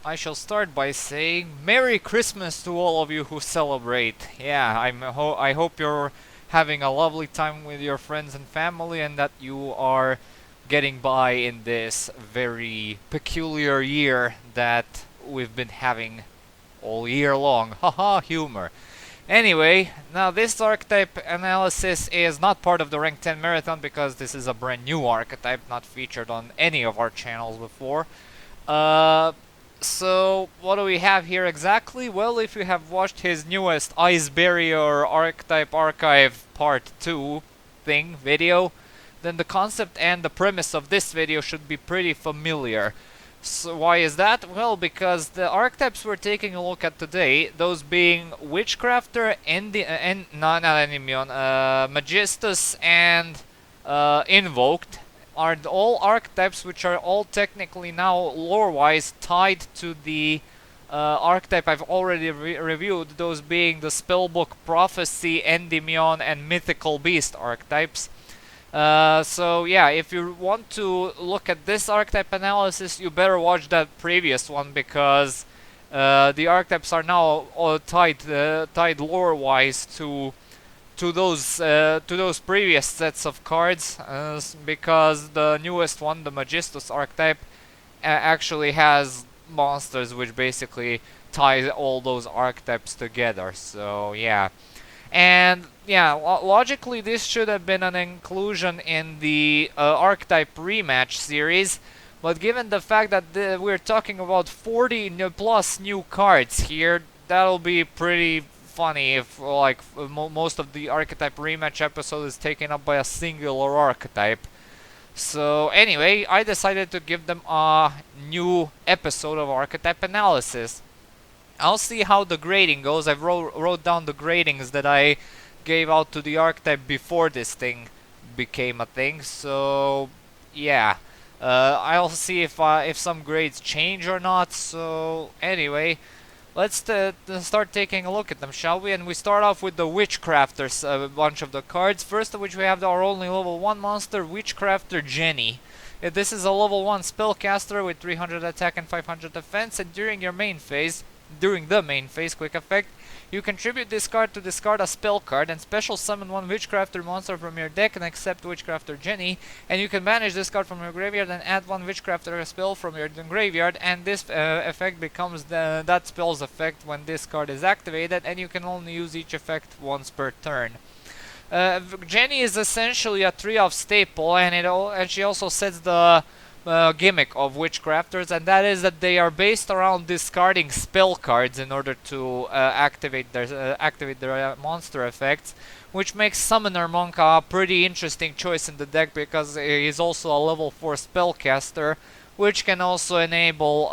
I shall start by saying Merry Christmas to all of you who celebrate. Yeah, I hope you're having a lovely time with your friends and family and that you are getting by in this very peculiar year that we've been having all year long. Haha, humor. Anyway, now this archetype analysis is not part of the Rank 10 Marathon because this is a brand new archetype, not featured on any of our channels before. Uh, so what do we have here exactly? Well, if you have watched his newest Ice Barrier Archetype Archive Part 2 video, then the concept and the premise of this video should be pretty familiar. So why is that? Well, because the archetypes we're taking a look at today, those being Witchcrafter, not Endymion, Magistus, and Invoked, are all archetypes which are all technically now lore-wise tied to the archetype I've already reviewed, those being the Spellbook, Prophecy, Endymion, and Mythical Beast archetypes. So yeah, if you want to look at this archetype analysis, you better watch that previous one because the archetypes are now all tied lore-wise to those previous sets of cards, because the newest one, the Magistus archetype, actually has monsters which basically tie all those archetypes together. So yeah. And yeah, logically this should have been an inclusion in the archetype rematch series, but given the fact that we're talking about 40 plus new cards here, that'll be pretty funny if like most of the archetype rematch episode is taken up by a singular archetype. So anyway, I decided to give them a new episode of archetype analysis. I'll see how the grading goes. I wrote down the gradings that I gave out to the archetype before this thing became a thing. So yeah, I'll see if some grades change or not. So anyway, let's start taking a look at them, shall we? And we start off with the Witchcrafters, a bunch of the cards. First of which we have our only level 1 monster, Witchcrafter GENNI. This is a level 1 spellcaster with 300 attack and 500 defense, and during the main phase, quick effect, you contribute this card to discard a spell card and special summon one Witchcrafter monster from your deck and accept Witchcrafter GENNI, and you can banish this card from your graveyard and add one Witchcrafter spell from your graveyard, and this effect becomes that spell's effect when this card is activated, and you can only use each effect once per turn. GENNI is essentially a tree-off staple, and she also sets the gimmick of Witchcrafters, and that is that they are based around discarding spell cards in order to activate their monster effects, which makes Summoner Monk a pretty interesting choice in the deck because he's also a level 4 spellcaster, which can also enable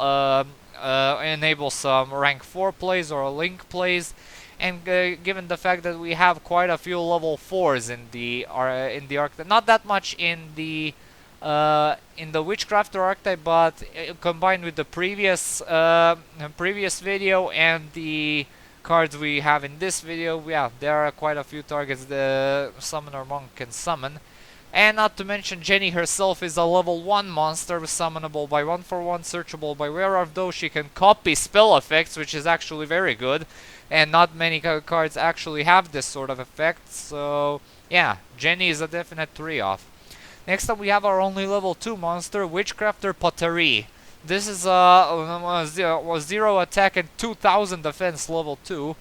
some rank 4 plays or link plays. And given the fact that we have quite a few level 4s in the archetype, not that much in the Witchcrafter archetype, but combined with the previous video and the cards we have in this video, yeah, there are quite a few targets the Summoner Monk can summon. And not to mention, GENNI herself is a level 1 monster, summonable by 1/1, searchable by Werewolf, though she can copy spell effects, which is actually very good, and not many cards actually have this sort of effect, so yeah, GENNI is a definite 3-off. Next up we have our only level 2 monster, Witchcrafter POTTERIE. This is a 0 attack and 2000 defense level 2.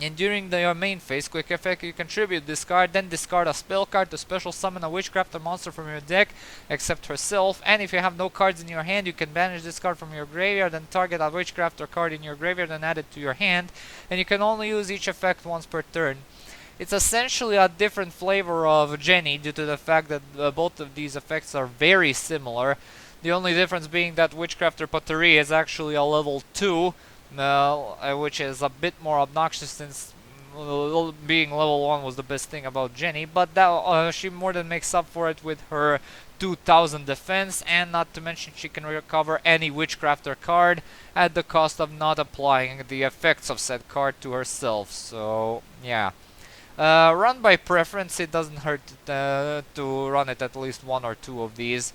And during your main phase, quick effect, you contribute this card, then discard a spell card to special summon a Witchcrafter monster from your deck, except herself. And if you have no cards in your hand, you can banish this card from your graveyard and target a Witchcrafter card in your graveyard and add it to your hand. And you can only use each effect once per turn. It's essentially a different flavor of GENNI due to the fact that both of these effects are very similar. The only difference being that Witchcrafter POTTERIE is actually a level 2, which is a bit more obnoxious since being level 1 was the best thing about GENNI, but that, she more than makes up for it with her 2000 defense, and not to mention she can recover any Witchcrafter card at the cost of not applying the effects of said card to herself, so yeah. Run by preference, it doesn't hurt to run it at least 1 or 2 of these.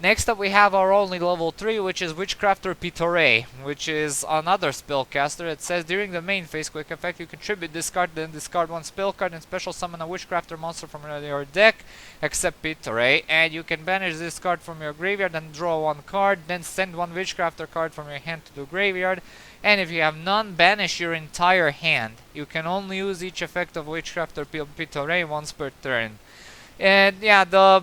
Next up we have our only level 3, which is Witchcrafter POTTERIE, which is another spellcaster. It says during the main phase quick effect you contribute discard, then discard one spell card and special summon a Witchcrafter monster from your deck, except POTTERIE, and you can banish this card from your graveyard and draw one card, then send one Witchcrafter card from your hand to the graveyard, and if you have none, banish your entire hand. You can only use each effect of Witchcrafter POTTERIE once per turn. And yeah, the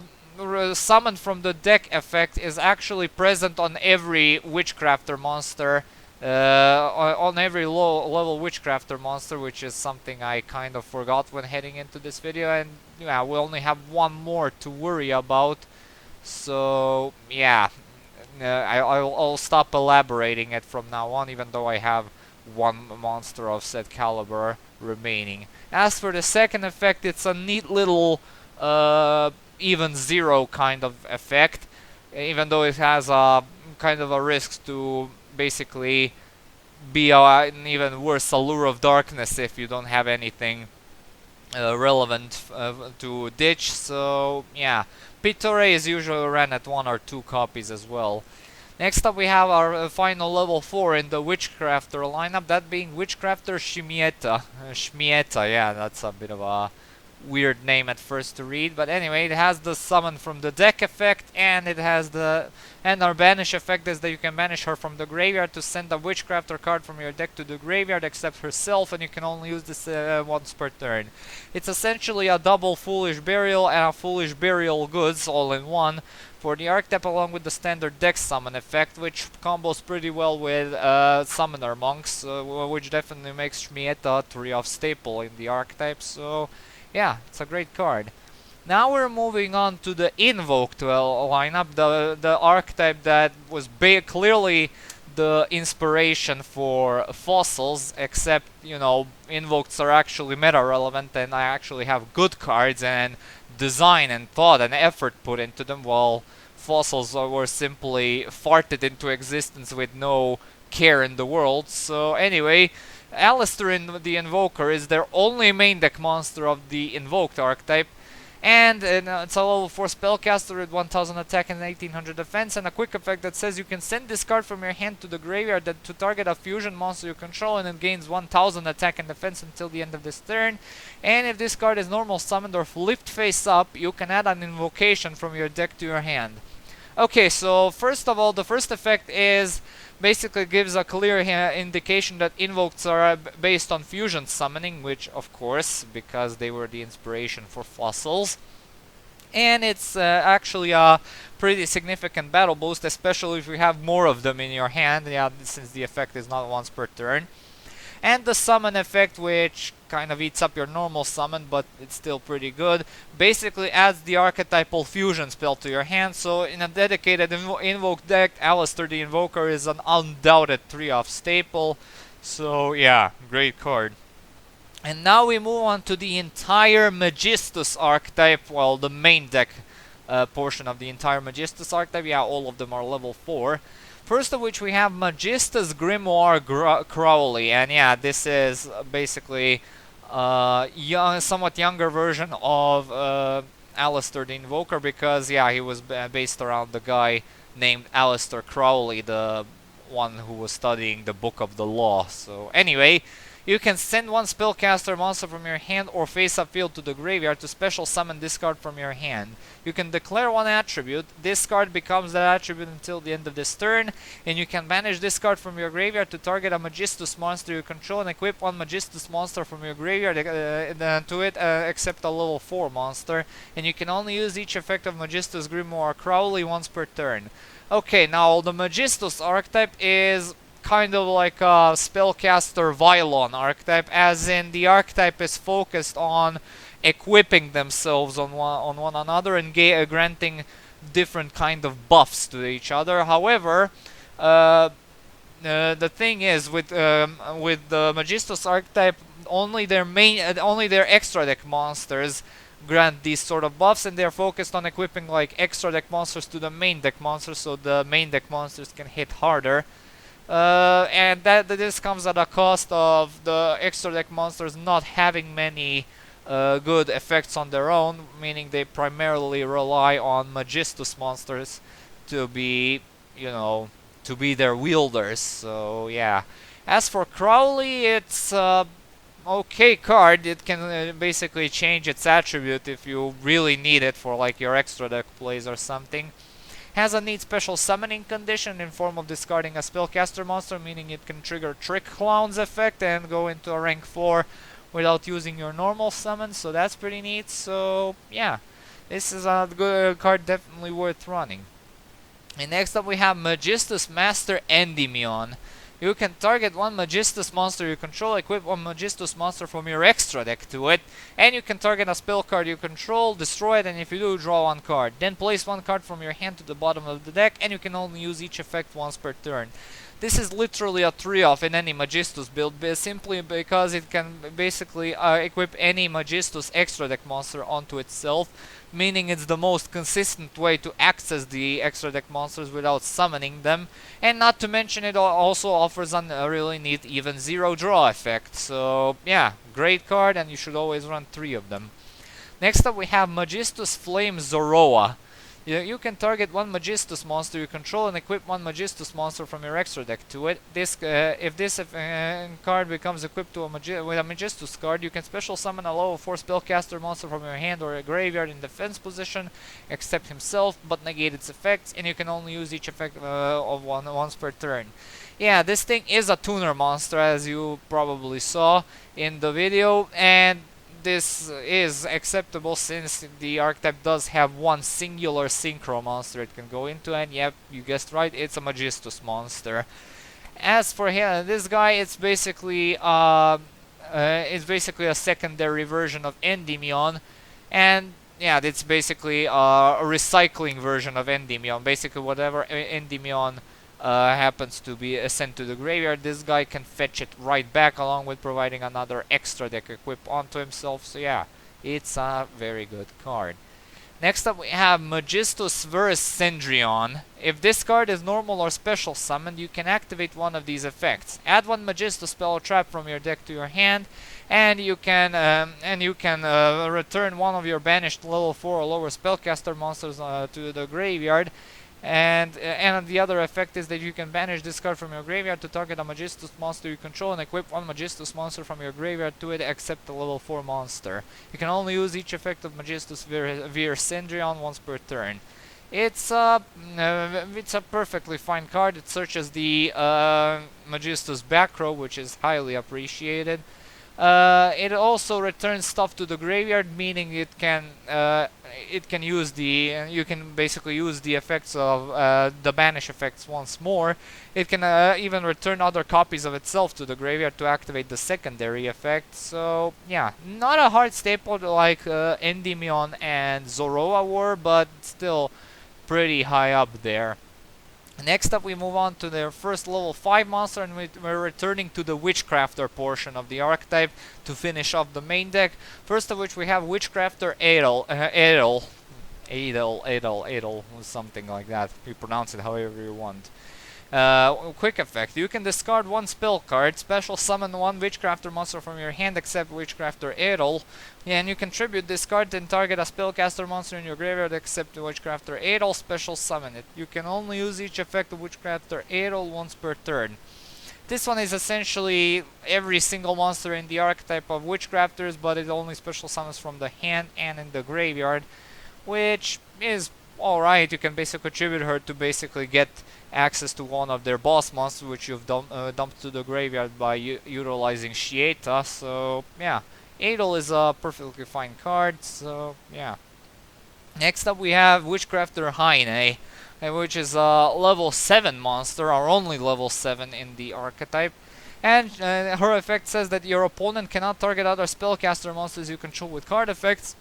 summon from the deck effect is actually present on every Witchcrafter monster, on every low level Witchcrafter monster, which is something I kind of forgot when heading into this video, and yeah, we only have one more to worry about, so yeah, I'll stop elaborating it from now on, even though I have one monster of said caliber remaining. As for the second effect, it's a neat little even zero kind of effect, even though it has a kind of a risk to basically be an even worse Allure of Darkness if you don't have anything relevant to ditch. So yeah, POTTERIE is usually ran at 1 or 2 copies as well. Next up we have our final level 4 in the Witchcrafter lineup, that being Witchcrafter SCHMIETTA. SCHMIETTA, yeah, that's a bit of a weird name at first to read, but anyway, it has the summon from the deck effect, and it has the our banish effect is that you can banish her from the graveyard to send a Witchcrafter card from your deck to the graveyard except herself, and you can only use this once per turn. It's essentially a double Foolish Burial and a Foolish Burial Goods all in one for the archetype, along with the standard deck summon effect, which combos pretty well with Summoner Monks, which definitely makes SCHMIETTA a 3-off staple in the archetype, so yeah, it's a great card. Now we're moving on to the Invoked lineup, the archetype that was clearly the inspiration for fossils, except, you know, Invokeds are actually meta relevant and I actually have good cards and design and thought and effort put into them, while fossils were simply farted into existence with no care in the world. So anyway, ALEISTER in the Invoker is their only main deck monster of the Invoked archetype, and it's a level 4 spellcaster with 1000 attack and 1800 defense, and a quick effect that says you can send this card from your hand to the graveyard to target a fusion monster you control, and it gains 1000 attack and defense until the end of this turn. And if this card is normal summoned or flipped face up, you can add an invocation from your deck to your hand. Okay, so first of all, the first effect is basically gives a clear indication that invokes are based on fusion summoning, which of course, because they were the inspiration for fossils. And it's actually a pretty significant battle boost, especially if you have more of them in your hand, yeah, since the effect is not once per turn. And the summon effect, which kind of eats up your normal summon, but it's still pretty good, basically adds the archetypal fusion spell to your hand. So in a dedicated invoke deck, ALEISTER the Invoker is an undoubted 3-off staple. So yeah, great card. And now we move on to the entire Magistus archetype, well, the main deck portion of the entire Magistus archetype. Yeah, all of them are level 4. First of which we have Magistus GRIMOIRE Crowley, and yeah, this is basically somewhat younger version of ALEISTER the Invoker, because yeah, he was based around the guy named Aleister Crowley, the one who was studying the Book of the Law. So anyway, you can send one spellcaster monster from your hand or face-up field to the graveyard to special summon this card from your hand. You can declare one attribute. This card becomes that attribute until the end of this turn, and you can banish this card from your graveyard to target a Magistus monster you control and equip one Magistus monster from your graveyard to it, except a level 4 monster, and you can only use each effect of Magistus GRIMOIRE Crowley once per turn. Okay, now the Magistus archetype is kind of like a spellcaster Vylon archetype, as in the archetype is focused on equipping themselves on one another and granting different kind of buffs to each other. However, the thing is with the Magistus archetype, only their extra deck monsters grant these sort of buffs, and they're focused on equipping like extra deck monsters to the main deck monsters, so the main deck monsters can hit harder. And this comes at a cost of the extra deck monsters not having many good effects on their own, meaning they primarily rely on Magistus monsters to be, you know, to be their wielders. So yeah. As for Crowley, it's okay card. It can basically change its attribute if you really need it for like your extra deck plays or something. Has a neat special summoning condition in form of discarding a spellcaster monster, meaning it can trigger Trick Clown's effect and go into a rank 4 without using your normal summon, so that's pretty neat. So yeah, this is a good card, definitely worth running. And next up we have Magistus Master Endymion. You can target one Magistus monster you control, equip one Magistus monster from your extra deck to it, and you can target a spell card you control, destroy it, and if you do, draw one card. Then place one card from your hand to the bottom of the deck, and you can only use each effect once per turn. This is literally a 3-off in any Magistus build, simply because it can basically equip any Magistus extra deck monster onto itself, meaning it's the most consistent way to access the extra deck monsters without summoning them, and not to mention it also offers a really neat even 0 draw effect. So yeah, great card, and you should always run 3 of them. Next up we have Magistus Flame Zoroa. You can target one Magistus monster you control and equip one Magistus monster from your extra deck to it. If this card becomes equipped to with a Magistus card, you can special summon a level 4 spellcaster monster from your hand or a graveyard in defense position, except himself, but negate its effects, and you can only use each effect of once per turn. Yeah, this thing is a tuner monster, as you probably saw in the video, and this is acceptable since the archetype does have one singular synchro monster it can go into, and yep, you guessed right, it's a Magistus monster. As for this guy, it's basically a secondary version of Endymion, and yeah, it's basically a recycling version of Endymion. Basically, whatever Endymion happens to be sent to the graveyard, this guy can fetch it right back, along with providing another extra deck equip onto himself. So yeah, it's a very good card. Next up we have Magistus VERRE Cendrillon. If this card is normal or special summoned, you can activate one of these effects. Add one Magistus spell or trap from your deck to your hand, and you can return one of your banished level 4 or lower spellcaster monsters to the graveyard. And the other effect is that you can banish this card from your graveyard to target a Magistus monster you control and equip one Magistus monster from your graveyard to it, except the level 4 monster. You can only use each effect of Magistus VERRE Cendrillon once per turn. It's a perfectly fine card. It searches the Magistus back row, which is highly appreciated. It also returns stuff to the graveyard, meaning it can use the you can basically use the effects of the banish effects once more. It can even return other copies of itself to the graveyard to activate the secondary effect. So yeah, not a hard staple like Endymion and Zoroa were, but still pretty high up there. Next up we move on to their first level 5 monster, and we're returning to the Witchcrafter portion of the archetype to finish off the main deck. First of which we have Witchcrafter EDEL, something like that. You pronounce it however you want. Quick effect. You can discard one spell card, special summon one Witchcrafter monster from your hand except Witchcrafter EDEL, and you can tribute this card and target a spellcaster monster in your graveyard except Witchcrafter EDEL, special summon it. You can only use each effect of Witchcrafter EDEL once per turn. This one is essentially every single monster in the archetype of Witchcrafters, but it only special summons from the hand and in the graveyard, which is alright. You can basically tribute her to basically get access to one of their boss monsters, which you've dumped to the graveyard by utilizing SCHMIETTA. So yeah, EDEL is a perfectly fine card. So yeah. Next up we have Witchcrafter HAINE, which is a level 7 monster, our only level 7 in the archetype. And her effect says that your opponent cannot target other spellcaster monsters you control with card effects.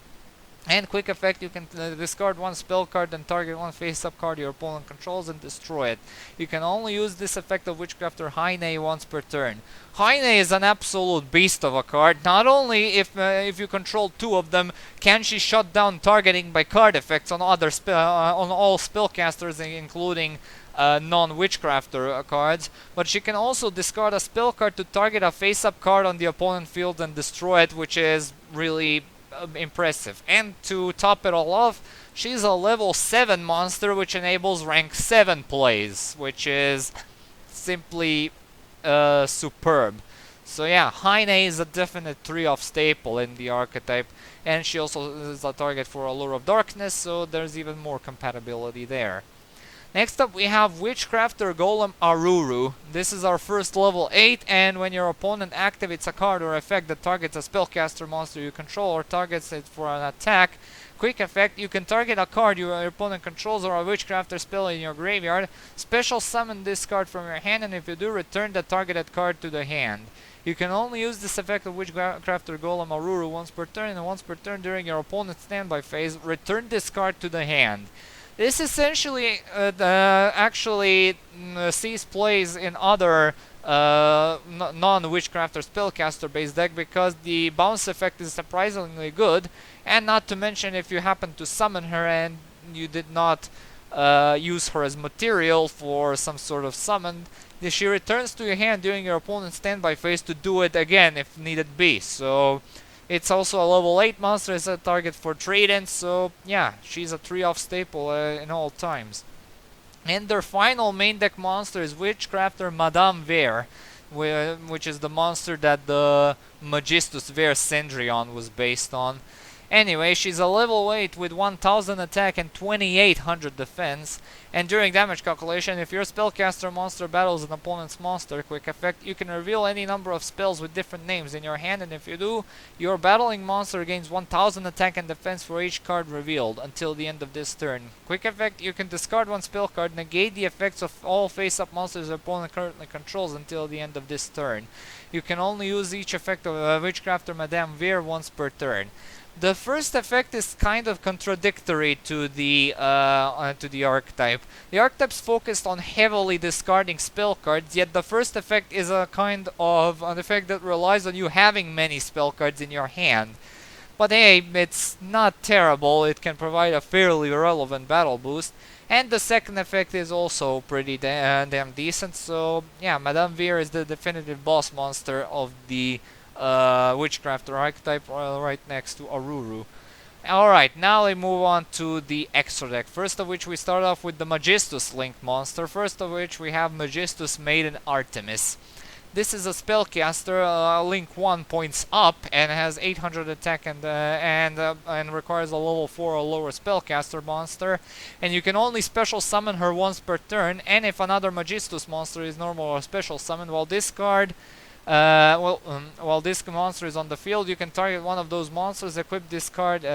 And quick effect, you can discard one spell card and target one face-up card your opponent controls and destroy it. You can only use this effect of Witchcrafter HAINE once per turn. HAINE is an absolute beast of a card. Not only if you control 2 of them, can she shut down targeting by card effects on other on all spellcasters, including non-Witchcrafter cards, but she can also discard a spell card to target a face-up card on the opponent field and destroy it, which is really impressive. And to top it all off, she's a level 7 monster, which enables rank 7 plays, which is simply superb. So yeah, HAINE is a definite 3-off staple in the archetype, and she also is a target for Allure of Darkness, so there's even more compatibility there. Next up we have Witchcrafter Golem Aruru. This is our first level 8, and when your opponent activates a card or effect that targets a spellcaster monster you control or targets it for an attack, quick effect, you can target a card your opponent controls or a Witchcrafter spell in your graveyard, special summon this card from your hand, and if you do, return the targeted card to the hand. You can only use this effect of Witchcrafter Golem Aruru once per turn, and once per turn during your opponent's standby phase, return this card to the hand. This essentially actually sees plays in other non-Witchcrafter spellcaster based deck because the bounce effect is surprisingly good, and not to mention if you happen to summon her and you did not use her as material for some sort of summon, she returns to your hand during your opponent's standby phase to do it again if needed be. So it's also a level 8 monster, it's a target for trade-in, so yeah, she's a 3-off staple in all times. And their final main deck monster is Witchcrafter Madame VERRE, which is the monster that the Magistus VERRE CENDRILLON was based on. Anyway, she's a level 8 with 1000 attack and 2800 defense, and during damage calculation, if your spellcaster monster battles an opponent's monster, quick effect, you can reveal any number of spells with different names in your hand, and if you do, your battling monster gains 1000 attack and defense for each card revealed until the end of this turn. Quick effect, you can discard one spell card, negate the effects of all face-up monsters your opponent currently controls until the end of this turn. You can only use each effect of Witchcrafter Madame VERRE once per turn. The first effect is kind of contradictory to the archetype. The archetype's focused on heavily discarding spell cards, yet the first effect is a kind of an effect that relies on you having many spell cards in your hand. But hey, it's not terrible, it can provide a fairly relevant battle boost. And the second effect is also pretty damn decent, so yeah, Madame VERRE is the definitive boss monster of the Witchcrafter archetype, right next to Aruru. Alright, now we move on to the extra deck. First of which we start off with the Magistus linked monster. First of which we have Magistus Maiden Artemis. This is a spellcaster, link 1 points up and has 800 attack and requires a level 4 or lower spellcaster monster. And you can only special summon her once per turn, and if another Magistus monster is normal or special summon, while this monster is on the field, you can target one of those monsters, equip this card,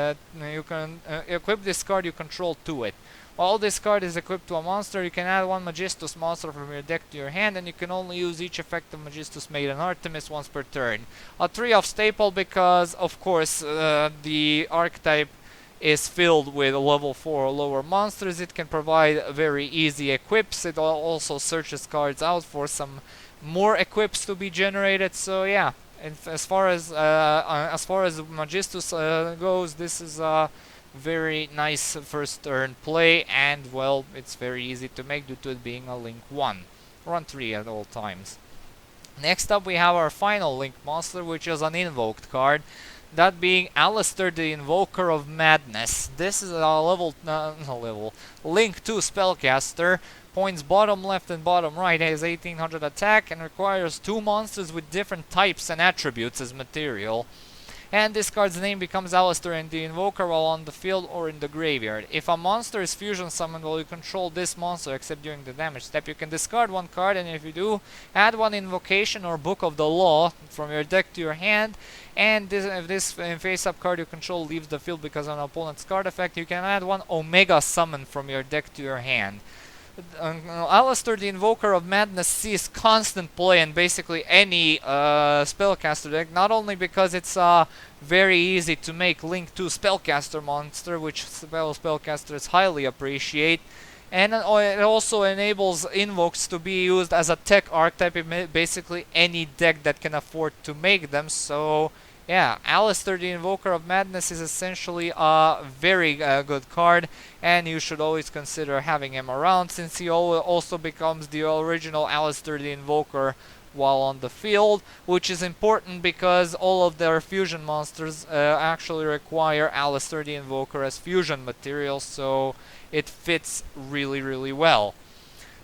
equip this card you control to it. While this card is equipped to a monster, you can add one Magistus monster from your deck to your hand, and you can only use each effect of Magistus Maiden Artemis once per turn. A 3-off staple because, of course, the archetype is filled with level 4 or lower monsters. It can provide very easy equips. It also searches cards out for some more equips to be generated. So yeah, as far as Magistus goes, this is a very nice first turn play, and well, it's very easy to make due to it being a link 1. Run 3 at all times. Next up we have our final link monster, which is an invoked card, that being ALEISTER, the Invoker of Madness. This is a link 2 spellcaster, points bottom left and bottom right, has 1800 attack and requires 2 monsters with different types and attributes as material. And this card's name becomes ALEISTER and the Invoker while on the field or in the graveyard. If a monster is fusion summoned while you control this monster except during the damage step, you can discard one card, and if you do, add one Invocation or Book of the Law from your deck to your hand. And if this face-up card you control leaves the field because of an opponent's card effect, you can add one Omega Summon from your deck to your hand. ALEISTER, the Invoker of Madness, sees constant play in basically any spellcaster deck, not only because it's very easy to make link 2 spellcaster monster, which spellcasters highly appreciate, and it also enables invokes to be used as a tech archetype in basically any deck that can afford to make them. So yeah, ALEISTER, the Invoker of Madness, is essentially a very good card, and you should always consider having him around, since he also becomes the original ALEISTER, the Invoker while on the field, which is important because all of their fusion monsters actually require Aleister the Invoker as fusion material, so it fits really well.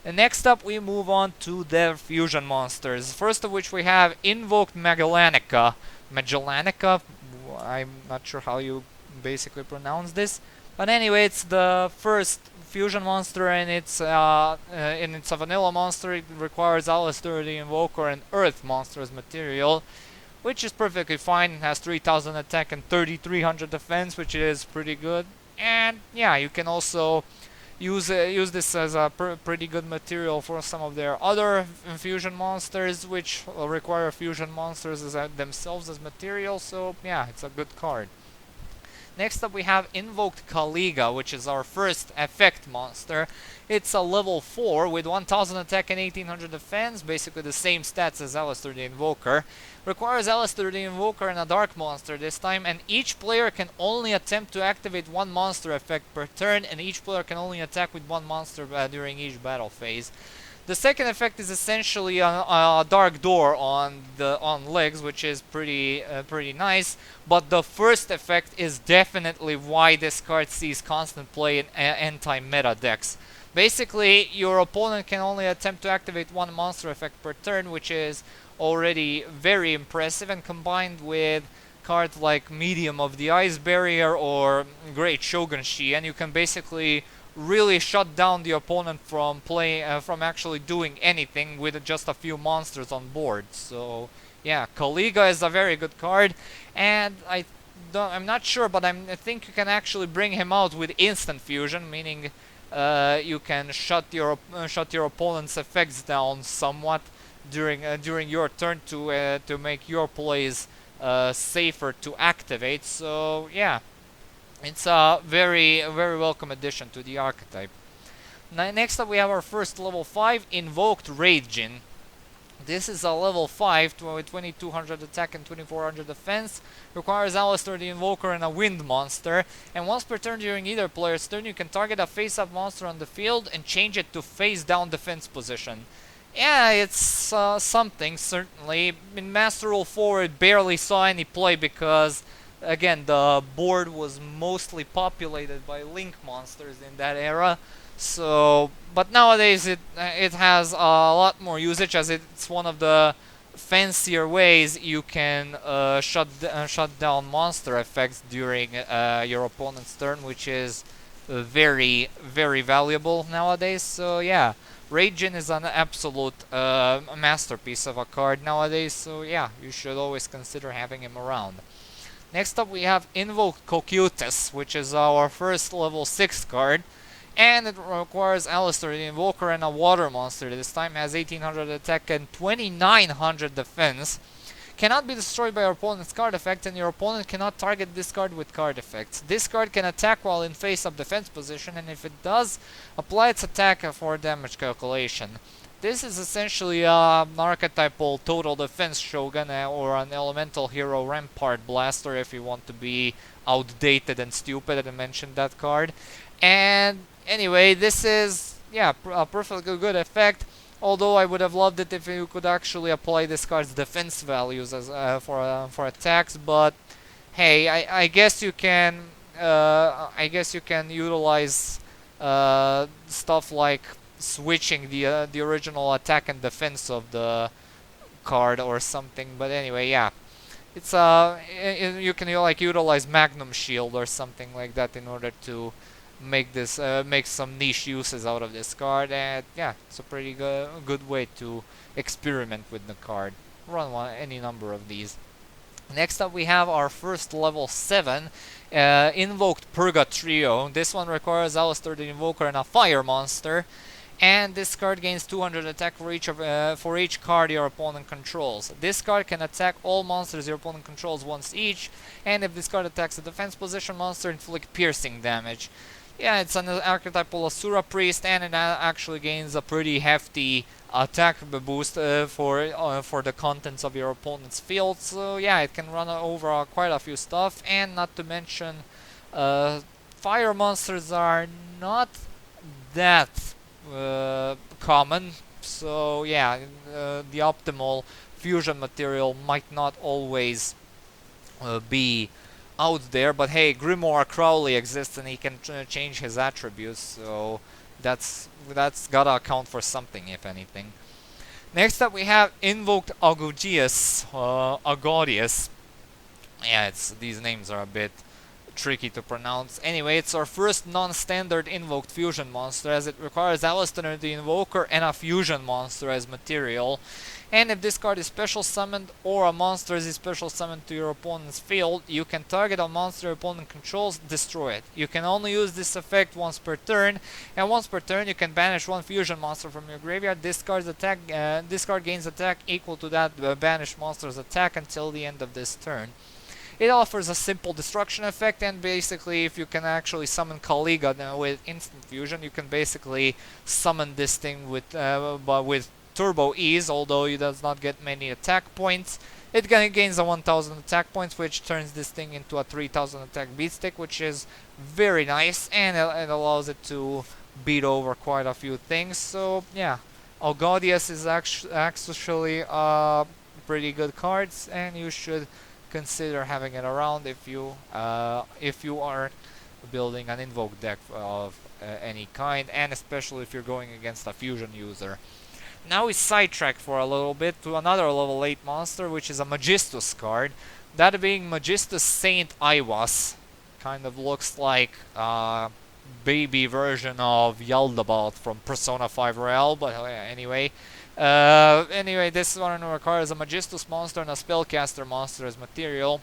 And next up we move on to their fusion monsters. First of which we have Invoked Magellanica. Magellanica, I'm not sure how you basically pronounce this. But anyway, it's the first fusion monster, and it's a vanilla monster. It requires Aleister the Invoker and Earth monster as material, which is perfectly fine. It has 3000 attack and 3300 defense, which is pretty good. And yeah, you can also use this as a pretty good material for some of their other fusion monsters, which require fusion monsters themselves as material. So yeah, it's a good card. Next up we have Invoked CALIGA, which is our first effect monster. It's a level 4 with 1000 attack and 1800 defense, basically the same stats as Aleister the Invoker. Requires Aleister the Invoker and a dark monster this time, and each player can only attempt to activate one monster effect per turn, and each player can only attack with one monster during each battle phase. The second effect is essentially a dark door on legs, which is pretty nice. But the first effect is definitely why this card sees constant play in anti-meta decks. Basically, your opponent can only attempt to activate one monster effect per turn, which is already very impressive, and combined with cards like Medium of the Ice Barrier or Great Shogunshi, and you can basically really shut down the opponent from actually doing anything with just a few monsters on board. So yeah, CALIGA is a very good card, and I'm not sure, but I think you can actually bring him out with instant fusion, meaning you can shut your opponent's effects down somewhat during your turn to make your plays safer to activate. So yeah, it's a very welcome addition to the archetype. Next up we have our first level 5 Invoked RAIDJIN. This is a level 5 with 2200 attack and 2400 defense. Requires Aleister the Invoker and a wind monster. And once per turn during either player's turn, you can target a face-up monster on the field and change it to face-down defense position. Yeah, it's something, certainly. In Master Rule 4 it barely saw any play because, again, the board was mostly populated by Link monsters in that era. So, but nowadays it has a lot more usage, as it's one of the fancier ways you can shut down monster effects during your opponent's turn, which is very valuable nowadays. So yeah, RAIDJIN is an absolute masterpiece of a card nowadays. So yeah, you should always consider having him around. Next up we have Invoked COCYTUS, which is our first level 6 card. And it requires Aleister the Invoker and a water monster. This time has 1800 attack and 2900 defense. Cannot be destroyed by your opponent's card effect, and your opponent cannot target this card with card effects. This card can attack while in face-up defense position, and if it does, apply its attack for damage calculation. This is essentially an archetypal total defense Shogun or an elemental hero Rampart Blaster if you want to be outdated and stupid and mention that card. And anyway, this is, yeah, a perfectly good effect, although I would have loved it if you could actually apply this card's defense values as for attacks. But hey, I guess you can utilize stuff like switching the original attack and defense of the card or something. But anyway, yeah, it's you can like utilize Magnum Shield or something like that in order to make this make some niche uses out of this card. And yeah, it's a pretty good way to experiment with the card. Run any number of these. Next up we have our first level 7 Invoked Purgatrio. This one requires Aleister the Invoker and a fire monster, and this card gains 200 attack for each card your opponent controls. This card can attack all monsters your opponent controls once each, and if this card attacks a defense position monster, inflict piercing damage. Yeah, it's an archetypal Asura Priest, and it actually gains a pretty hefty attack boost for the contents of your opponent's field. So yeah, it can run over quite a few stuff, and not to mention, fire monsters are not that common, so yeah, the optimal fusion material might not always be out there, but hey, Grimoire Crowley exists and he can change his attributes, so that's gotta account for something, if anything. Next up we have Invoked Agaudius. Yeah, these names are a bit tricky to pronounce. Anyway, it's our first non-standard invoked fusion monster, as it requires ALEISTER the Invoker and a fusion monster as material. And if this card is special summoned or a monster is special summoned to your opponent's field, you can target a monster your opponent controls, destroy it. You can only use this effect once per turn, and once per turn you can banish one fusion monster from your graveyard. This card gains attack equal to that banished monster's attack until the end of this turn. It offers a simple destruction effect, and basically if you can actually summon CALIGA with instant fusion, you can basically summon this thing with turbo ease, although it does not get many attack points. It gains a 1000 attack points, which turns this thing into a 3000 attack beatstick, which is very nice, and it allows it to beat over quite a few things. So yeah, Agaudius is actually pretty good cards, and you should consider having it around if you are building an invoke deck of any kind, and especially if you're going against a fusion user. Now we sidetrack for a little bit to another level 8 monster, which is a Magistus card. That being Magistus Saint Iwas. Kind of looks like a baby version of Yaldabaoth from Persona 5 Royale, but anyway. Anyway, this one requires a Magistus monster and a spellcaster monster as material,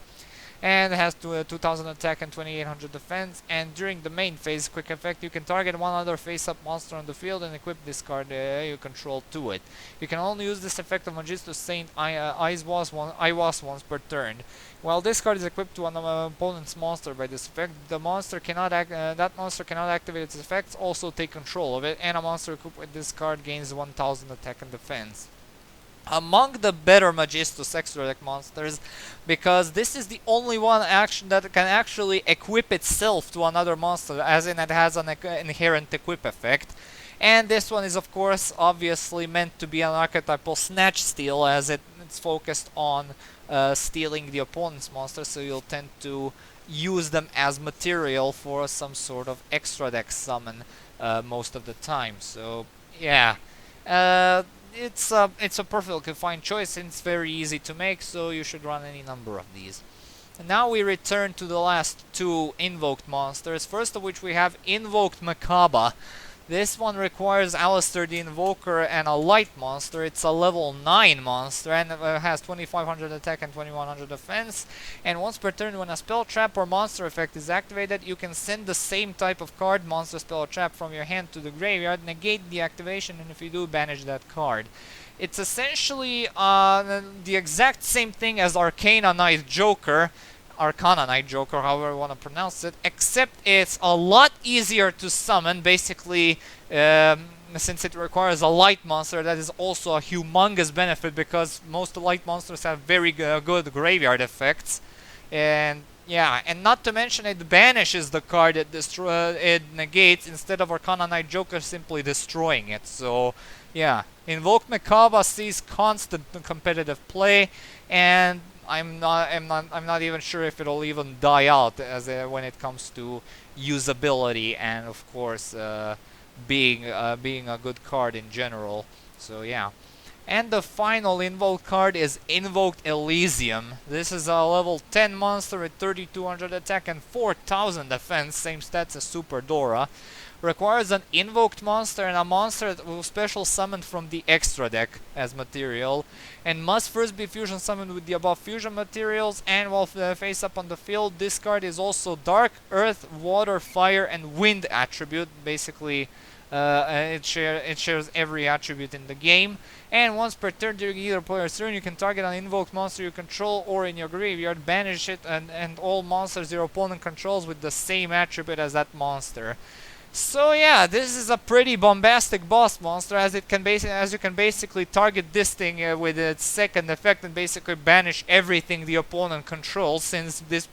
and it has 2000 attack and 2800 defense. And during the main phase, quick effect, you can target one other face-up monster on the field and equip this card you control to it. You can only use this effect of Magistus Saint Iwas once per turn. While this card is equipped to an opponent's monster by this effect, that monster cannot activate its effects, also take control of it, and a monster equipped with this card gains 1000 attack and defense. Among the better Magistus extra deck monsters, because this is the only one that can actually equip itself to another monster, as in it has an inherent equip effect. And this one is of course obviously meant to be an archetypal snatch steal, as it's focused on stealing the opponent's monster, so you'll tend to use them as material for some sort of extra deck summon most of the time. So yeah, it's a perfectly fine choice, and it's very easy to make, so you should run any number of these. And now we return to the last two invoked monsters, first of which we have Invoked Macabre. This one requires ALEISTER the Invoker and a light monster. It's a level 9 monster, and it has 2500 attack and 2100 defense. And once per turn, when a spell, trap, or monster effect is activated, you can send the same type of card, monster, spell, or trap, from your hand to the graveyard, negate the activation, and if you do, banish that card. It's essentially the exact same thing as Arcana Knight Joker, however you want to pronounce it, except it's a lot easier to summon, basically, since it requires a light monster. That is also a humongous benefit, because most light monsters have very good graveyard effects. And yeah, and not to mention it banishes the card it negates, instead of Arcana Knight Joker simply destroying it. So yeah, Invoked Macabre sees constant competitive play, and I'm not even sure if it'll even die out when it comes to usability, and of course being a good card in general. So yeah. And the final invoked card is Invoked Elysium. This is a level 10 monster with 3200 attack and 4000 defense, same stats as Super Dora. Requires an invoked monster and a monster that will special summon from the extra deck as material, and must first be fusion summoned with the above fusion materials. And while face up on the field, this card is also dark, earth, water, fire, and wind attribute. Basically, it shares every attribute in the game. And once per turn during either player's turn, you can target an invoked monster you control or in your graveyard, banish it, and all monsters your opponent controls with the same attribute as that monster. So yeah, this is a pretty bombastic boss monster, as you can basically target this thing with its second effect and basically banish everything the opponent controls, since this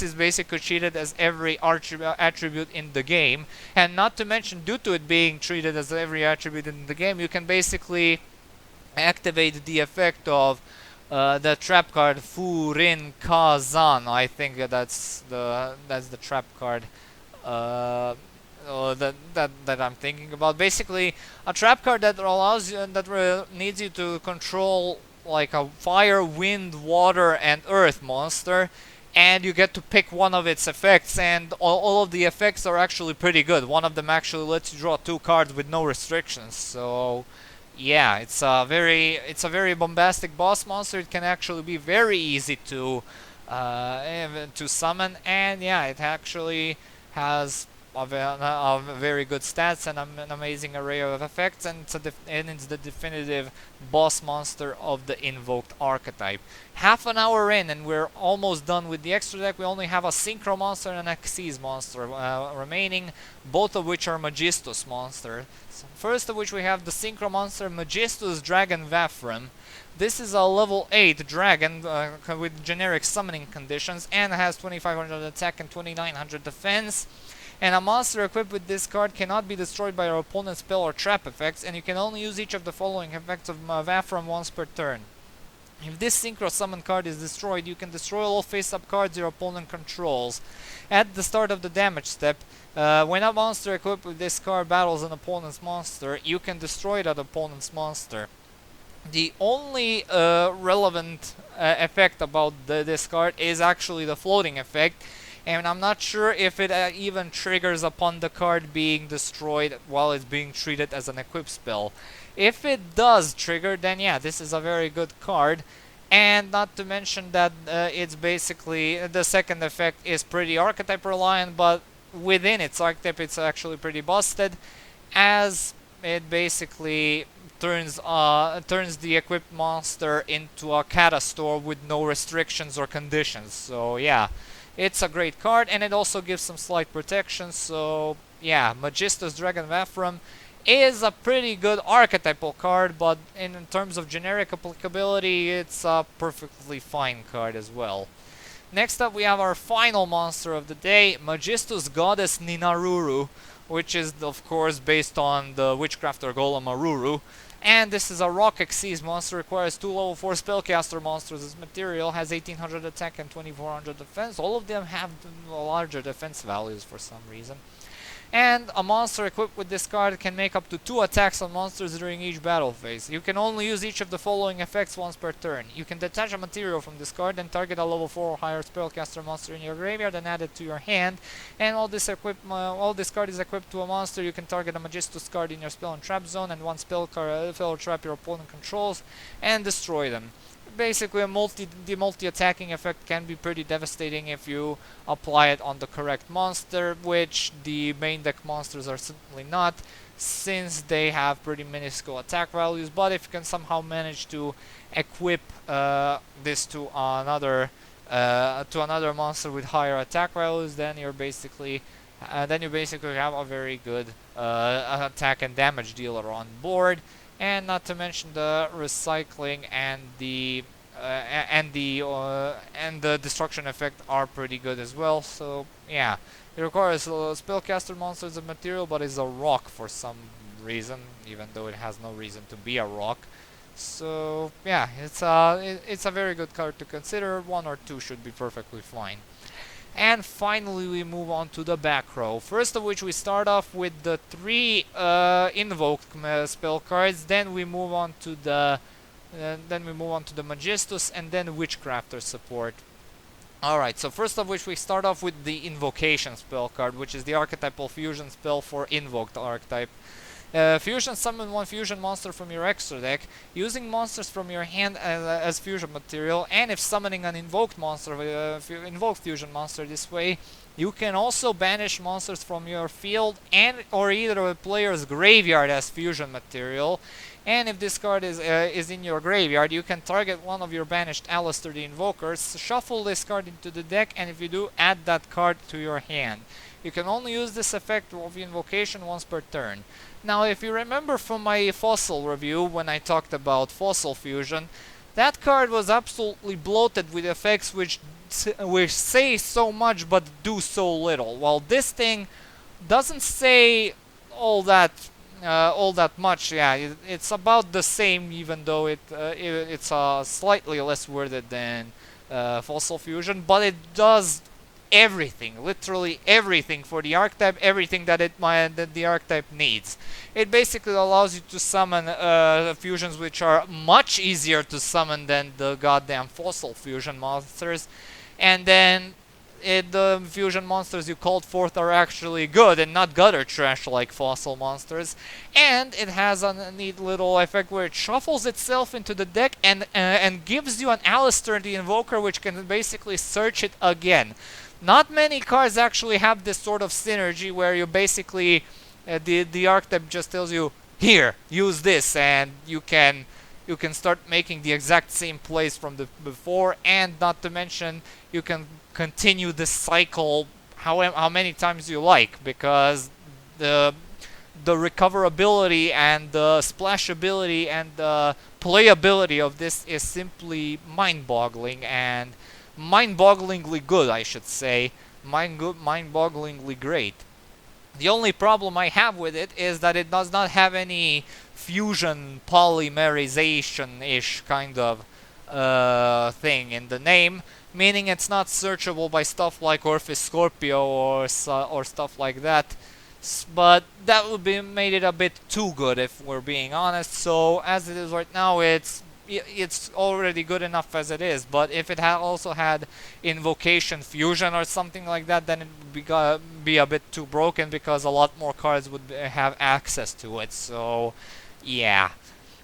is basically treated as every attribute in the game. And not to mention, due to it being treated as every attribute in the game, you can basically activate the effect of the trap card Furin Kazan. I think that's the trap card that I'm thinking about. Basically, a trap card that allows you needs you to control like a fire, wind, water, and earth monster, and you get to pick one of its effects, and all of the effects are actually pretty good. One of them actually lets you draw 2 cards with no restrictions. So yeah, it's a very bombastic boss monster. It can actually be very easy to summon, and yeah, it actually has very good stats and an amazing array of effects, and it's the definitive boss monster of the invoked archetype. Half an hour in and we're almost done with the extra deck. We only have a synchro monster and an Xyz monster remaining, both of which are Magistus monster. So first of which we have the synchro monster Magistus Dragon Vafram. This is a level 8 dragon with generic summoning conditions, and has 2500 attack and 2900 defense. And a monster equipped with this card cannot be destroyed by your opponent's spell or trap effects, and you can only use each of the following effects of Vafram once per turn. If this synchro summon card is destroyed, you can destroy all face-up cards your opponent controls. At the start of the damage step, when a monster equipped with this card battles an opponent's monster, you can destroy that opponent's monster. The only relevant effect about this card is actually the floating effect, and I'm not sure if it even triggers upon the card being destroyed while it's being treated as an equip spell. If it does trigger, then yeah, this is a very good card. And not to mention that it's basically, the second effect is pretty archetype reliant, but within its archetype it's actually pretty busted, as it basically turns the equipped monster into a Catastor with no restrictions or conditions. So yeah, it's a great card, and it also gives some slight protection. So yeah, Magistus Dragon Vafram is a pretty good archetypal card, but in terms of generic applicability, it's a perfectly fine card as well. Next up, we have our final monster of the day, Magistus Goddess Ninaruru, which is of course based on the Witchcrafter Golem Aruru. And this is a rock Xyz monster, requires 2 level 4 spellcaster monsters as material, has 1800 attack and 2400 defense. All of them have larger defense values for some reason. And a monster equipped with this card can make up to 2 attacks on monsters during each battle phase. You can only use each of the following effects once per turn. You can detach a material from this card and target a level 4 or higher spellcaster monster in your graveyard and add it to your hand. And all this card is equipped to a monster. You can target a Magistus card in your spell and trap zone and one spell or trap your opponent controls and destroy them. Basically, the multi-attacking effect can be pretty devastating if you apply it on the correct monster, which the main deck monsters are simply not, since they have pretty minuscule attack values. But if you can somehow manage to equip this to another monster with higher attack values, then you basically have a very good attack and damage dealer on board. And not to mention the recycling and the destruction effect are pretty good as well. So yeah, it requires spellcaster monsters of material, but is a rock for some reason, even though it has no reason to be a rock. So yeah, it's a very good card to consider. 1 or 2 should be perfectly fine. And finally, we move on to the back row. First of which, we start off with the 3 invoked spell cards. Then we move on to the Magistus, and then Witchcrafter support. Alright, so first of which we start off with the Invocation spell card, which is the archetypal fusion spell for invoked archetype. Fusion summon 1 fusion monster from your extra deck, using monsters from your hand as fusion material, and if summoning an invoked monster, invoked fusion monster this way, you can also banish monsters from your field and or either a player's graveyard as fusion material. And if this card is in your graveyard, you can target one of your banished ALEISTER the Invokers, shuffle this card into the deck, and if you do, add that card to your hand. You can only use this effect of invocation once per turn. Now, if you remember from my fossil review, when I talked about fossil fusion, that card was absolutely bloated with effects which say so much but do so little. While this thing doesn't say all that much. Yeah, it's about the same, even though it's slightly less worded than fossil fusion, but it does everything, literally everything for the archetype, everything that the archetype needs. It basically allows you to summon fusions which are much easier to summon than the goddamn fossil fusion monsters, and then the fusion monsters you called forth are actually good and not gutter trash like fossil monsters. And it has a neat little effect where it shuffles itself into the deck and gives you an ALEISTER the Invoker, which can basically search it again. Not many cards actually have this sort of synergy where you basically the archetype just tells you, here, use this, and you can start making the exact same plays from the before, and not to mention you can continue this cycle how many times you like, because the recoverability and the splashability and the playability of this is simply mind-boggling, and mind-bogglingly good, I should say. Mind-bogglingly great. The only problem I have with it is that it does not have any fusion polymerization-ish kind of thing in the name, meaning it's not searchable by stuff like Orpheus Scorpio or stuff like that. But that would be made it a bit too good, if we're being honest. So as it is right now, it's already good enough as it is. But if it also had invocation fusion or something like that, then it would be a bit too broken, because a lot more cards would have access to it. So yeah.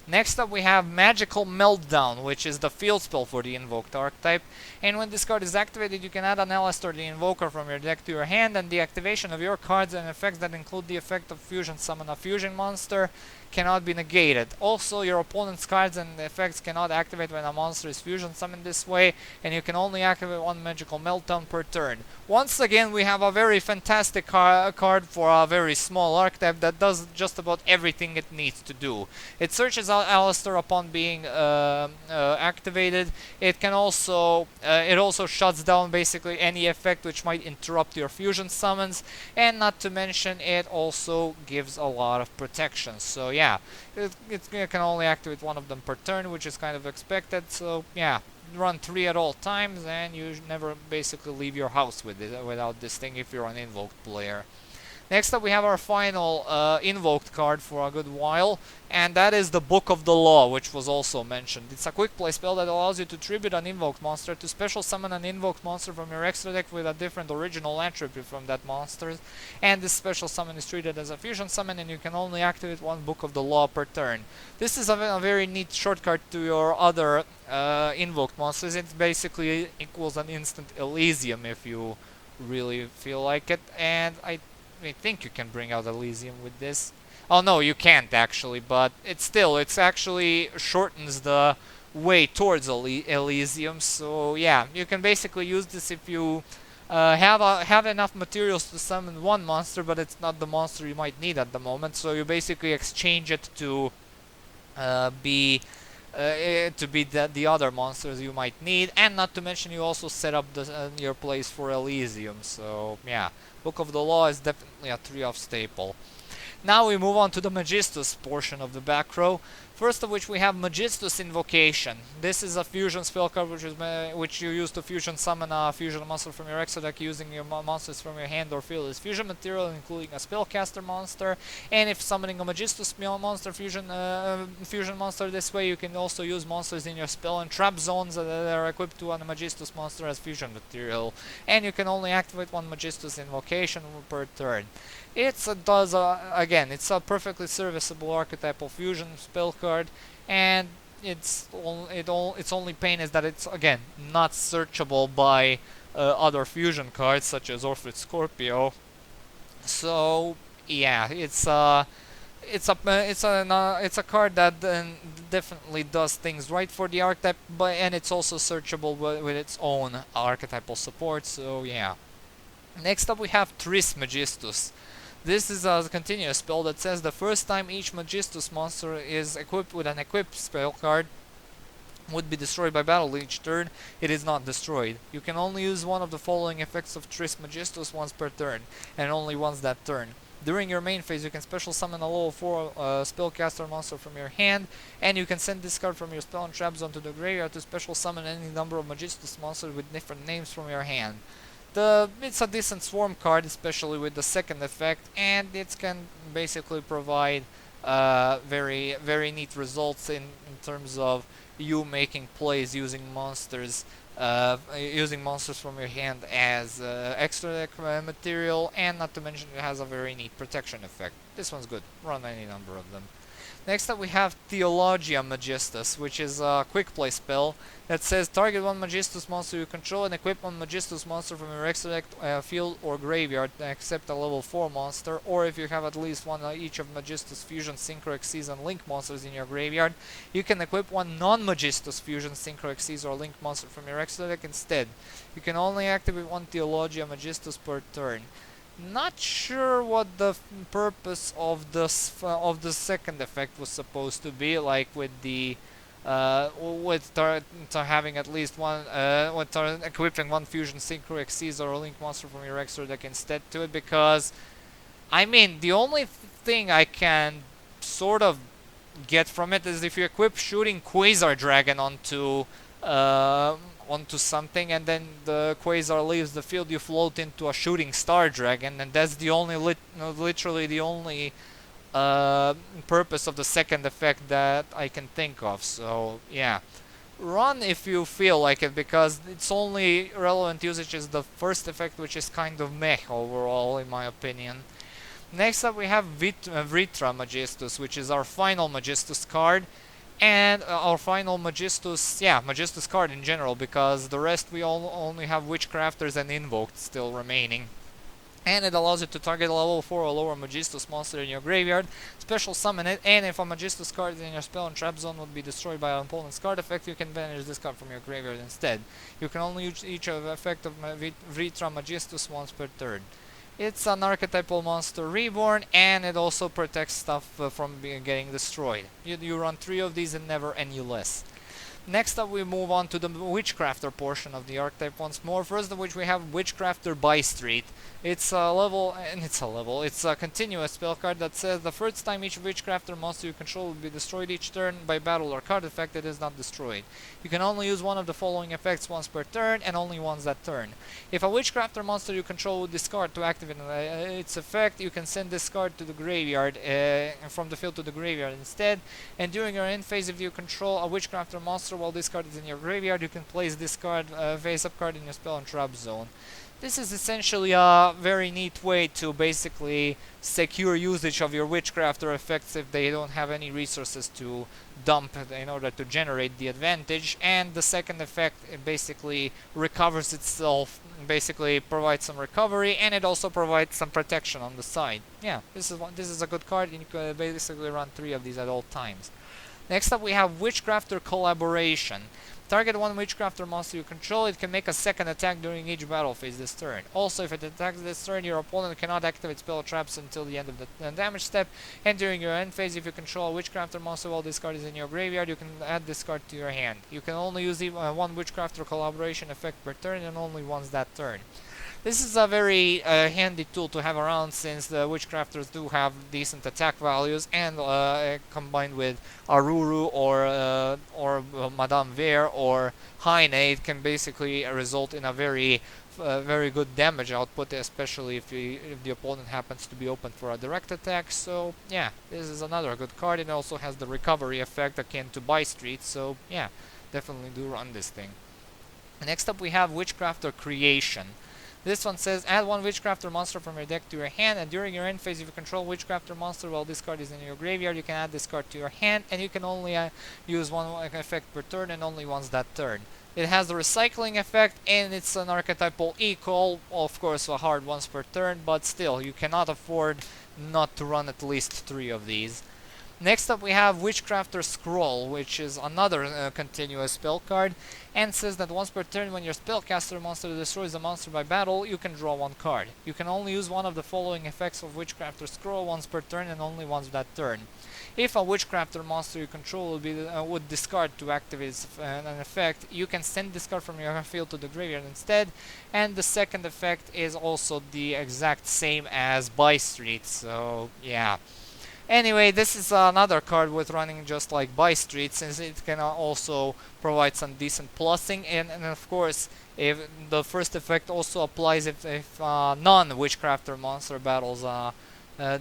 Next up we have Magical Meltdown, which is the field spell for the invoked archetype. And when this card is activated, you can add an ALEISTER the Invoker from your deck to your hand, and the activation of your cards and effects that include the effect of fusion summon a fusion monster cannot be negated. Also, your opponent's cards and effects cannot activate when a monster is fusion summoned this way, and you can only activate one Magical Meltdown per turn. Once again, we have a very fantastic card for a very small archetype that does just about everything it needs to do. It searches out ALEISTER upon being activated. It can also it also shuts down basically any effect which might interrupt your fusion summons, and not to mention it also gives a lot of protection. So yeah, it can only activate one of them per turn, which is kind of expected. So yeah, run 3 at all times, and you never basically leave your house with it without this thing if you're an invoked player. Next up we have our final invoked card for a good while, and that is the Book of the Law, which was also mentioned. It's a quick play spell that allows you to tribute an invoked monster, to special summon an invoked monster from your extra deck with a different original attribute from that monster, and this special summon is treated as a fusion summon, and you can only activate one Book of the Law per turn. This is a very neat shortcut to your other invoked monsters. It basically equals an instant Elysium if you really feel like it, and I think you can bring out Elysium with this. Oh no, you can't actually, but it actually shortens the way towards Elysium. So yeah, you can basically use this if you have enough materials to summon one monster, but it's not the monster you might need at the moment. So you basically exchange it to be the other monsters you might need, and not to mention you also set up your place for Elysium. So yeah, Book of the Law is definitely a 3-off staple. Now we move on to the Magistus portion of the back row. First of which we have Magistus Invocation. This is a fusion spell card which you use to fusion summon a fusion monster from your extra deck using your monsters from your hand or field as fusion material, including a spellcaster monster. And if summoning a Magistus monster fusion monster this way, you can also use monsters in your spell and trap zones that are equipped to a Magistus monster as fusion material. And you can only activate one Magistus Invocation per turn. It's a perfectly serviceable archetypal fusion spell card, and its only pain is that it's again not searchable by other fusion cards such as Orpheus Scorpio. So yeah, it's a card that definitely does things right for the archetype, and it's also searchable with its own archetypal support. So yeah. Next up we have Tris Magistus. This is a continuous spell that says the first time each Magistus monster is equipped with an equipped spell card would be destroyed by battle each turn, it is not destroyed. You can only use one of the following effects of Tris Magistus once per turn, and only once that turn. During your main phase, you can special summon a level 4 spellcaster monster from your hand, and you can send this card from your spell and trap zone to the graveyard to special summon any number of Magistus monsters with different names from your hand. It's a decent swarm card, especially with the second effect, and it can basically provide very neat results in terms of you making plays using monsters from your hand as extra deck material, and not to mention it has a very neat protection effect. This one's good. Run any number of them. Next up we have Theologia Magistus, which is a quick play spell that says target one Magistus monster you control and equip one Magistus monster from your extra deck, field or graveyard except a level 4 monster, or if you have at least one each of Magistus Fusion, Synchro Xyz and Link monsters in your graveyard, you can equip one non-Magistus Fusion, Synchro Xyz or Link monster from your extra deck instead. You can only activate one Theologia Magistus per turn. Not sure what the purpose of the second effect was supposed to be, like with the having at least one equipping one Fusion, Synchro Xyz or a Link monster from your extra deck instead to it, because I mean the only thing I can sort of get from it is if you equip Shooting Quasar Dragon onto something, and then the Quasar leaves the field, you float into a Shooting Star Dragon, and that's the only literally the only purpose of the second effect that I can think of. So yeah, run if you feel like it, because its only relevant usage is the first effect, which is kind of meh overall in my opinion. Next up we have VRITRA Magistus, which is our final Magistus card. And our final Magistus card in general, because the rest we only have Witchcrafters and Invoked still remaining. And it allows you to target a level 4 or lower Magistus monster in your graveyard, special summon it, and if a Magistus card in your spell and trap zone would be destroyed by an opponent's card effect, you can banish this card from your graveyard instead. You can only use each of the effect of VRITRA Magistus once per turn. It's an archetypal monster reborn, and it also protects stuff from getting destroyed. You run 3 of these and never any less. Next up we move on to the Witchcrafter portion of the archetype once more. First of which we have Witchcrafter BYSTREET. It's a continuous spell card that says the first time each Witchcrafter monster you control will be destroyed each turn by battle or card effect, it is not destroyed. You can only use one of the following effects once per turn, and only once that turn. If a Witchcrafter monster you control would discard to activate its effect, you can send this card to the graveyard, from the field to the graveyard instead, and during your end phase, if you control a Witchcrafter monster while this card is in your graveyard, you can place this card, face-up card in your spell and trap zone. This is essentially a very neat way to basically secure usage of your Witchcrafter effects if they don't have any resources to dump in order to generate the advantage. And the second effect, it basically recovers itself, basically provides some recovery, and it also provides some protection on the side. Yeah, this is a good card, and you can basically run 3 of these at all times. Next up we have Witchcrafter Collaboration. Target one Witchcrafter monster you control, it can make a second attack during each battle phase this turn. Also, if it attacks this turn, your opponent cannot activate spell traps until the end of the damage step, and during your end phase, if you control a Witchcrafter monster while this card is in your graveyard, you can add this card to your hand. You can only use one Witchcrafter Collaboration effect per turn, and only once that turn. This is a very handy tool to have around, since the Witchcrafters do have decent attack values, and combined with Aruru or Madame Verre or Haine, it can basically result in a very good damage output, especially if the opponent happens to be open for a direct attack. So yeah, this is another good card. It also has the recovery effect akin to BYSTREET, so yeah, definitely do run this thing. Next up we have Witchcrafter Creation. This one says add one Witchcrafter monster from your deck to your hand, and during your end phase, if you control Witchcrafter monster while this card is in your graveyard, you can add this card to your hand, and you can only use one effect per turn, and only once that turn. It has the recycling effect, and it's an archetypal equal, of course a hard once per turn, but still, you cannot afford not to run at least 3 of these. Next up we have Witchcrafter Scroll, which is another continuous spell card, and says that once per turn when your spellcaster monster destroys a monster by battle, you can draw one card. You can only use one of the following effects of Witchcrafter Scroll once per turn and only once that turn. If a Witchcrafter monster you control would discard to activate an effect, you can send this card from your field to the graveyard instead, and the second effect is also the exact same as BYSTREET, so yeah. Anyway, this is another card with running just like BYSTREET, since it can also provide some decent plussing, and of course, if the first effect also applies if non-Witchcrafter monster battles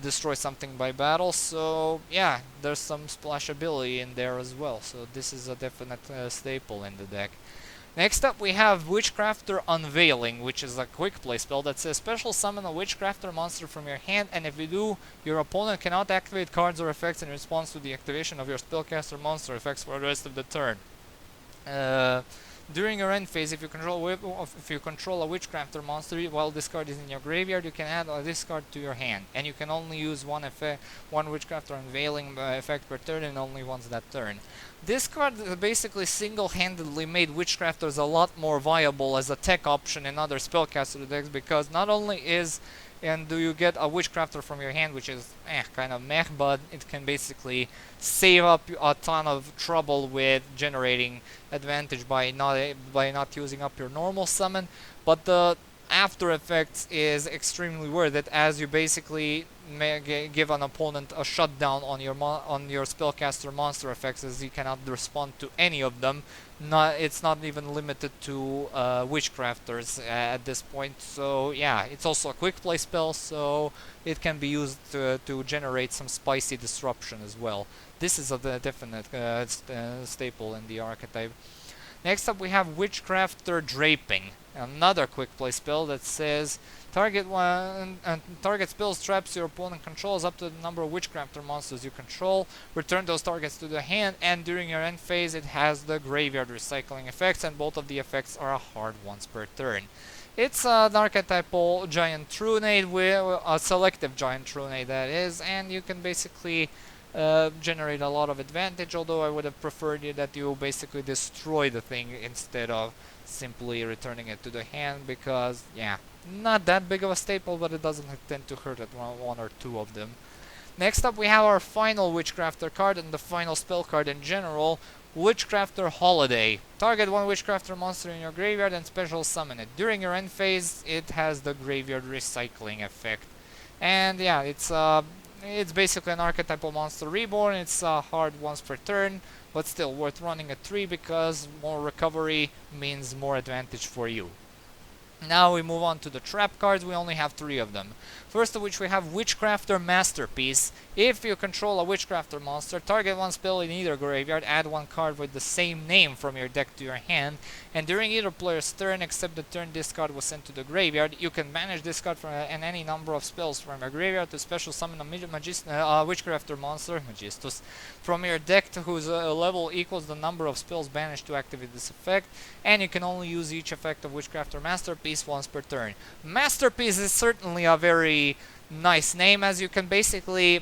destroy something by battle, so yeah, there's some splashability in there as well, so this is a definite staple in the deck. Next up we have Witchcrafter Unveiling, which is a quick play spell that says special summon a Witchcrafter monster from your hand, and if you do, your opponent cannot activate cards or effects in response to the activation of your spellcaster monster effects for the rest of the turn. During your end phase, if you control a Witchcrafter monster while this card is in your graveyard, you can add this card to your hand, and you can only use one Witchcrafter Unveiling effect per turn, and only once that turn. This card basically single-handedly made Witchcrafters a lot more viable as a tech option in other spellcaster decks, because not only do you get a Witchcrafter from your hand, which is kind of meh, but it can basically save up a ton of trouble with generating advantage by not using up your normal summon, but the after effects is extremely worth it, as you basically give an opponent a shutdown on your spellcaster monster effects, as he cannot respond to any of them. It's not even limited to Witchcrafters at this point, so yeah, it's also a quick play spell, so it can be used to generate some spicy disruption as well. This is a definite staple in the archetype. Next up we have Witchcrafter Draping, another quick play spell that says target spells traps your opponent controls up to the number of Witchcrafter monsters you control. Return those targets to the hand, and during your end phase it has the graveyard recycling effects, and both of the effects are hard once per turn. It's an archetypal giant Trunade, with a selective giant Trunade that is, and you can basically generate a lot of advantage, although I would have preferred that you basically destroy the thing instead of simply returning it to the hand, because yeah, not that big of a staple, but it doesn't tend to hurt at one or two of them. Next up we have our final Witchcrafter card, and the final spell card in general, Witchcrafter Holiday. Target one Witchcrafter monster in your graveyard and special summon it. During your end phase it has the graveyard recycling effect, and yeah, it's basically an archetypal monster reborn. It's hard once per turn, but still worth running at 3 because more recovery means more advantage for you. Now we move on to the trap cards. We only have 3 of them. First of which we have Witchcrafter Masterpiece. If you control a Witchcrafter monster, target one spell in either graveyard, add one card with the same name from your deck to your hand, and during either player's turn except the turn this card was sent to the graveyard, you can banish this card from any number of spells from your graveyard to special summon a Witchcrafter monster, Magistus, from your deck to whose level equals the number of spells banished to activate this effect, and you can only use each effect of Witchcrafter Masterpiece once per turn. Masterpiece is certainly a very nice name, as you can basically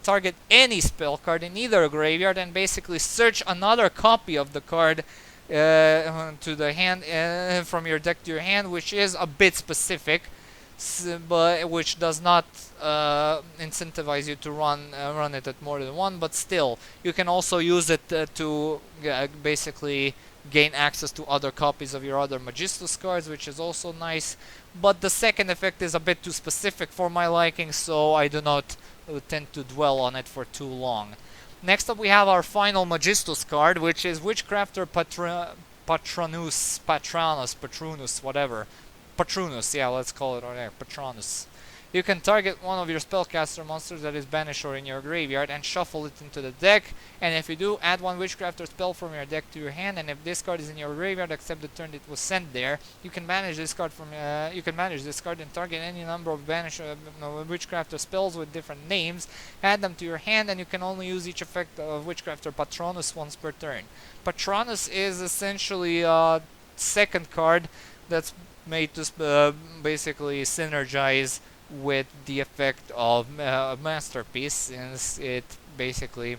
target any spell card in either graveyard and basically search another copy of the card to the hand from your deck to your hand, which is a bit specific, but which does not incentivize you to run it at more than one. But still, you can also use it to basically gain access to other copies of your other Magistus cards, which is also nice. But the second effect is a bit too specific for my liking, so I do not tend to dwell on it for too long. Next up we have our final Magistus card, which is Witchcrafter Patronus, whatever. Patronus, yeah, let's call it Patronus. You can target one of your spellcaster monsters that is banished or in your graveyard and shuffle it into the deck, and if you do, add one Witchcrafter spell from your deck to your hand, and if this card is in your graveyard except the turn it was sent there, you can manage this card and target any number of banished Witchcrafter spells with different names, add them to your hand, and you can only use each effect of Witchcrafter Patronus once per turn. Patronus is essentially a second card that's made to basically synergize with the effect of Masterpiece, since it basically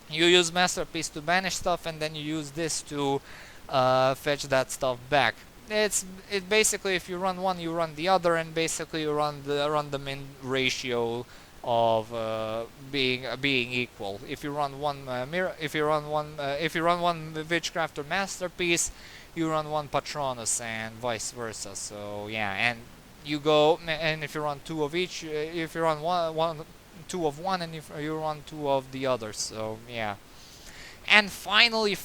you use Masterpiece to banish stuff, and then you use this to fetch that stuff back. It basically, if you run one, you run the other, and basically you run them in ratio of being equal. If you run one if you run one Witchcrafter Masterpiece, you run one Patronus, and vice versa. So yeah, and you go, and if you run two of each, if you run two of one, and if you run two of the other. So yeah. And finally,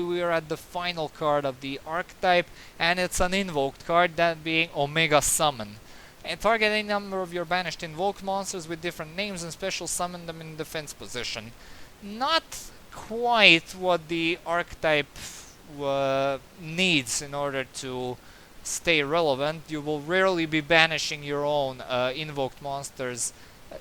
we are at the final card of the archetype, and it's an invoked card, that being Omega Summon. And target any number of your banished invoked monsters with different names and special summon them in defense position. Not quite what the archetype needs in order to stay relevant. You will rarely be banishing your own invoked monsters,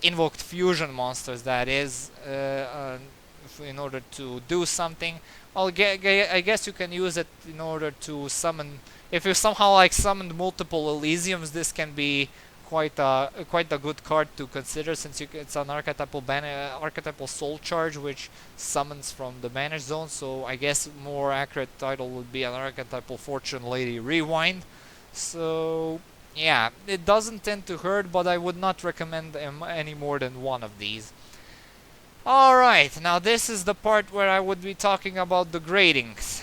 invoked fusion monsters, that is, in order to do something. I guess you can use it in order to summon. If you somehow like summoned multiple Elysiums, this can be quite a good card to consider, since it's an archetypal soul charge which summons from the banished zone. So I guess more accurate title would be an archetypal Fortune Lady Rewind. So yeah, it doesn't tend to hurt, but I would not recommend any more than one of these. Alright, now this is the part where I would be talking about the gradings.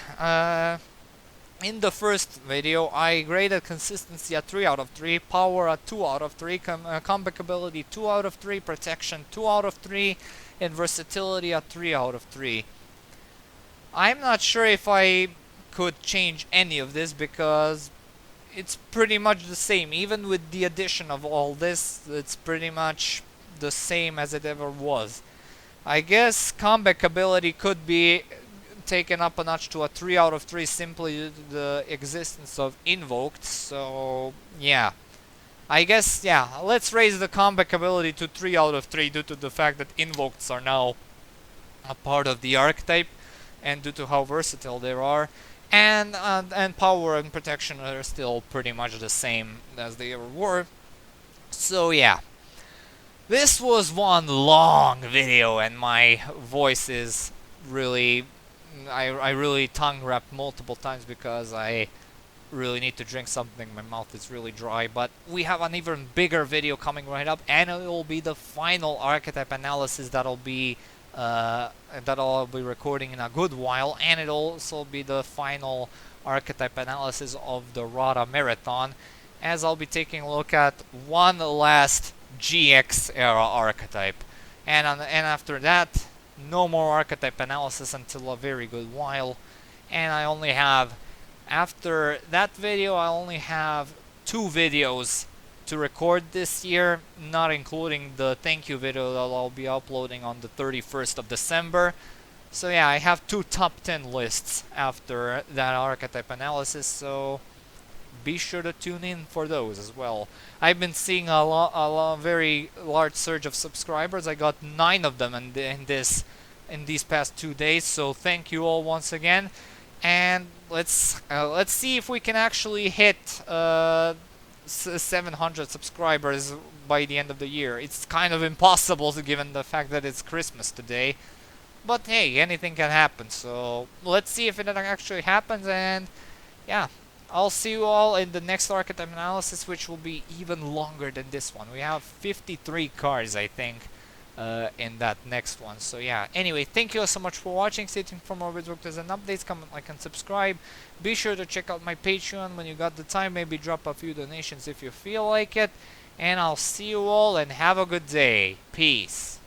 In the first video, I graded consistency at 3 out of 3, power at 2 out of 3, comeback ability 2 out of 3, protection 2 out of 3, and versatility at 3 out of 3. I'm not sure if I could change any of this, because it's pretty much the same. Even with the addition of all this, it's pretty much the same as it ever was. I guess comeback ability could be taken up a notch to a 3 out of 3 simply due to the existence of Invoked. So yeah, I guess, yeah, let's raise the comeback ability to 3 out of 3 due to the fact that Invokeds are now a part of the archetype, and due to how versatile they are. And power and protection are still pretty much the same as they ever were. So yeah. This was one long video, and my voice is really... I really tongue wrapped multiple times because I really need to drink something. My mouth is really dry. But we have an even bigger video coming right up, and it will be the final archetype analysis that I'll be recording in a good while, and it'll also be the final archetype analysis of the Rada Marathon, as I'll be taking a look at one last GX era archetype, and after that, no more archetype analysis until a very good while. And I only have, after that video, I only have 2 videos to record this year, not including the thank you video that I'll be uploading on the 31st of December. So yeah, I have 2 top 10 lists after that archetype analysis, so be sure to tune in for those as well. I've been seeing a very large surge of subscribers. I got 9 of them in these past 2 days. So thank you all once again, and let's see if we can actually hit 700 subscribers by the end of the year. It's kind of impossible, given the fact that it's Christmas today. But hey, anything can happen. So let's see if it actually happens, and yeah. I'll see you all in the next archetype analysis, which will be even longer than this one. We have 53 cards, I think, in that next one. So yeah, anyway, thank you all so much for watching. Stay tuned for more videos and updates. Comment, like, and subscribe. Be sure to check out my Patreon when you got the time. Maybe drop a few donations if you feel like it. And I'll see you all, and have a good day. Peace.